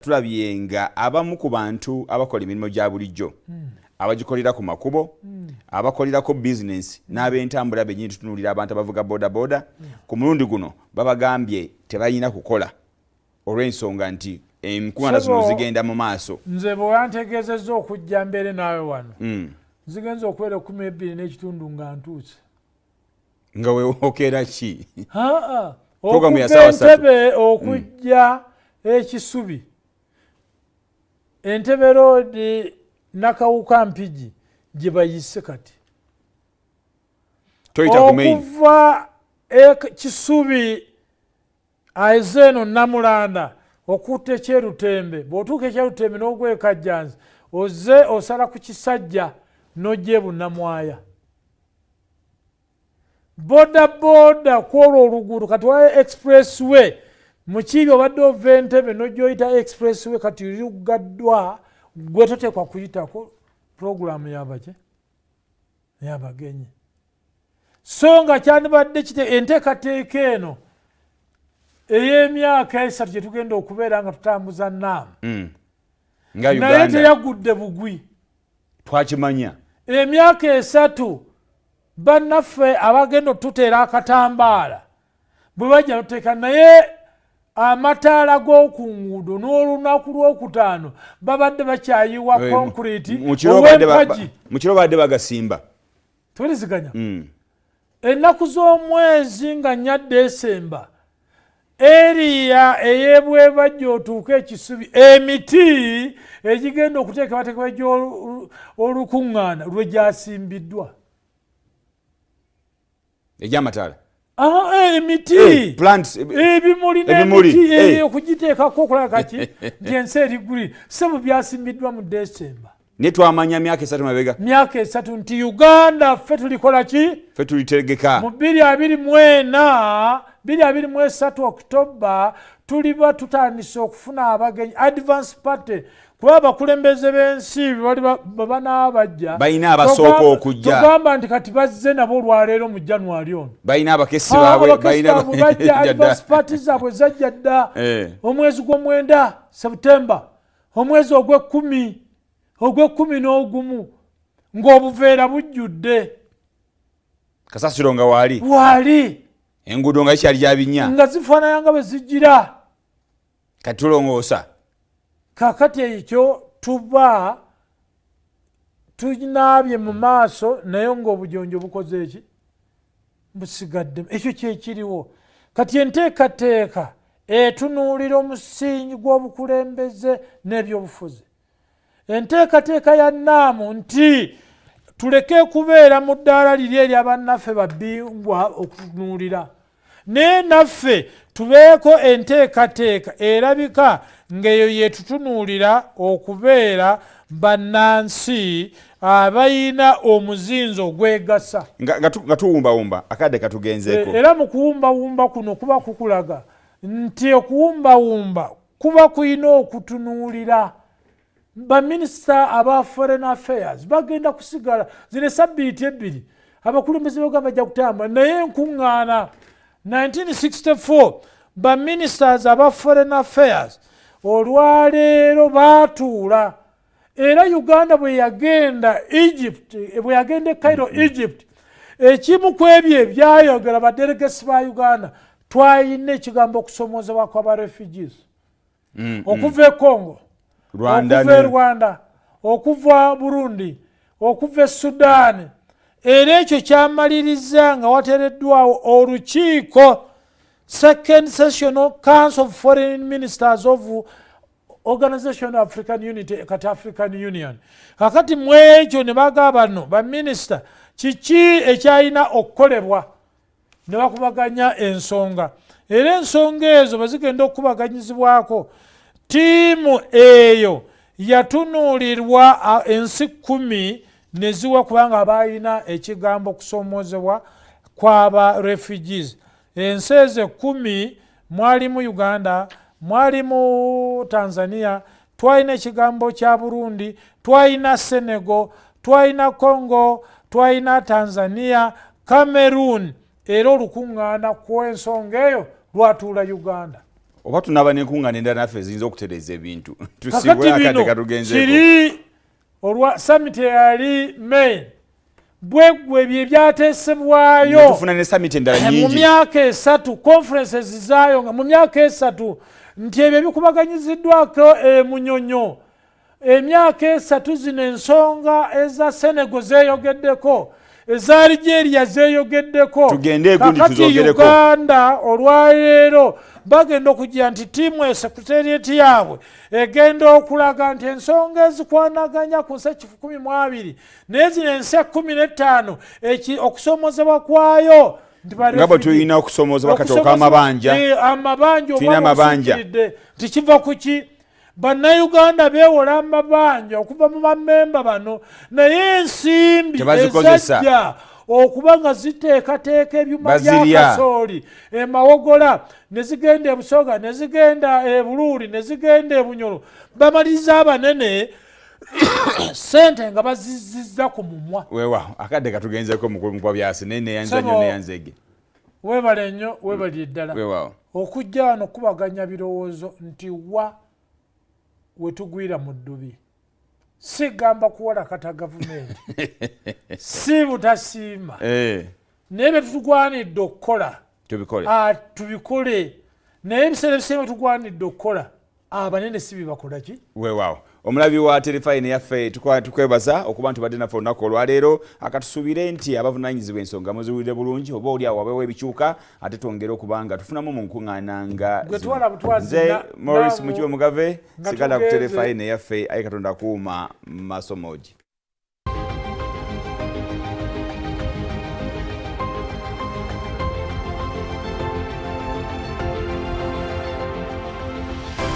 tulabyenga abamu ku bantu abakola emirimu gya bulijjo abagikolera ku makubo abakolera ko business n'ab'entambula bennyini tutunuulira abantu abavuga boda boda ku mulundi guno babagambye tebalina kukola olw'ensonga nti enkuŋŋaana zino zigenda mu maaso. Nze bwe wantegeezezza okujja mbere naawe wano zigenza okubeera 12.5 nga ntuuse. Nga weewookera ki? Okuva Entebbe okujja ekisubi Entebbe road Nakawuka Mpigi gye bayise kati. Okuva ekisubi Aizeno Namulanda okutta Ekyerutembe bw'otuuka Ekyerutembe n'ogweka Jjanzi oze osala ku Kisajja n'ojja e Bunnamwaya. Boda boda kwolwo oluguudo kati wa expressway mukiibi obadde ova Entebbe n'ojja oyita expressway kati lugaddwa gwe toteekwa kuyitako puroguramu yabaki yabagenyi. So nga kyandibadde enteekateeka eno ey'emyaka 3 gye tugenda okubeera nga tutambuza nnaamu naye teyagudde bugwi. Twakimanya emyaka 3 bannaffe abagenda otuteera akatambaala bwe bajja noteeka naye amataala g'oku nguudo n'olunaku lw'okutaano babadde bakyayiwa concrete ow'empagi mu kiro badde bagasimba tuliziganya ennaku z'omwezi nga nnya Desemba eriya ey'ebwebajja otuuka ekisubi emiti egigenda okuteekebwateekebwa olukuŋŋaana lwe gyasimbiddwa egy'amataala emiti ebimuli n'emiti okugiteekako okulaba kaki nti ensi eriguli sebo byasimbiddwa mu Desemba. Ne twamanya myaka 3 mabega myaka 3 nti Uganda ffe tulikola ki ffe tulitegeka mu 2023 October tuliba tutandise okufuna abagenyi advance party kuba abakulembeze b'ensi babana bajja balina abasooka okujja tugamba nti kati bazze nabo olwaleero mu January ono balina abakesi baabwe bajja advance party zaabwe zajja dda omwezi gw'omwenda September omwezi ogw'ekkumi ng'obuveera bujjudde kasasiro nga wali enguudo nga ikyali gyabinnya nga zifaanana nga bwe zijjira kati tulongoosa kakati ekyo tuba tunaabye mu maaso naye ng'obujonjo bukoze eki busigaddemu. Ekyo kyekiriwo kati enteekateeka etunuulira omusingi gw'obukulembeze n'ebyobufuzi. Enteekateeka ya nnaamu nti tuleke kubeera mu ddaala liri eri abannaffe babbingwa okutunuulira naye naffe tubeeko enteekateeka erabika ng'eyo yetutunuulira okubeera bannansi abayina omuzinzo ogwegasa nga tuwumbawumba akadde katugenzeeko era mu kuwumbawumba kuno kuba kukulaga nti okuwumbawumba kuba kuyina okutunuulira baminisita aba foreign affairs bagenda kusigala zino sabbiiti 2 abakulembeze b'Uganda bajja kutambula naye enkuŋŋaana 1964 baministers aba foreign affairs olwaleero baatuula era Uganda bwe yagenda Cairo Egypt ekimu ku ebyo ebyayogera badelegesi ba Uganda twayina ekigambo okusomoozebwa kw'aba refugees okuva e Congo okuva e Rwanda okuva Burundi okuva e Sudan era ekyo kyamaliriza nga wateereddwawo olukiiko Second Sessional Council of Foreign Ministers of Organization of African Unity kati African Union kakati mu ekyo ne bagamba bano baminisita kiki ekyalina okukolebwa ne bakubaganya ensonga era ensonga ezo bazigenda okubaganyizibwako tiimu eyo yatunuulirwa ensi 10 ne ziwa kubanga balina ekigambo okusomoozebwa kw'aba refugees. Ensi ezo 10 mwalimu Uganda, mwalimu Tanzania, twalina ekigambo kya Burundi, twalina Senegal, twalina Congo, twalina Tanzania, Cameroon era olukuŋŋaana kw'ensonga eyo lwatuula Uganda. oba tunaba nenkuŋŋaana endala naffe ziyinza okutereeza ebintu tusibwe akadde katugenzeeko kiri olwa summit eyali May bwegwe bye byateesebwayo tufuna ne summit endala nyingi mu myaka 3 conferences zaayo nga mu myaka 3 nti ebyo bikubaganyiziddwako Munyonyo emyaka 3 zino ensonga eza Senegal zeeyogeddeko eza Algeria zeeyogeddeko tugende egundi tuzogereko Uganda olwaleero bagenda okujja nti tiimu ya secretariat yaabwe egenda okulaga nti ensonga ezikwanaganya ku nsi 12 n'ezino ensi 15 okusomozebwa kwayo nga bwe tulina okusomozebwa kati okw'amabanja tulina amabanja tikiva ku ki bannayuganda beewola amabanja okuva mu bamemba bano naye ensimbi ezajja okuba nga ziteekateeka ebyuma bya kasooli emawogola ne zigenda ebusoga ne zigenda ebuluuli ne zigenda ebunyolo bamaliriza abanene sente nga bazizizza ku mumwa weewa akadde katugenzeeko Mukubabyasi naye neyanza nnyo neyanzege weebale nnyo weebali eddala weewaawo okujja wano kubaganya birowoozo nti wetugwira mu ddubi si gamba kuwola kata gavumenti si butasiima naye betutugwanidde okukola tubikole naye ebiseera ebisinga betugwanidde okukola abanene si bibakola ki weewaawo omulabi wa telefayini yaffe tukwebaza okuba nti badde naffe olunaku olwaleero akatusuubire nti abavunaanyizibwa ensonga muziwulire bulungi oba oli awo wabeewo ebikyuka ate twongere okuba tufunamu mu nkuŋŋaana nga nze Maurice Mukibe Mugave sigala ku telefayini yaffe aye Katonda kuuma masomogi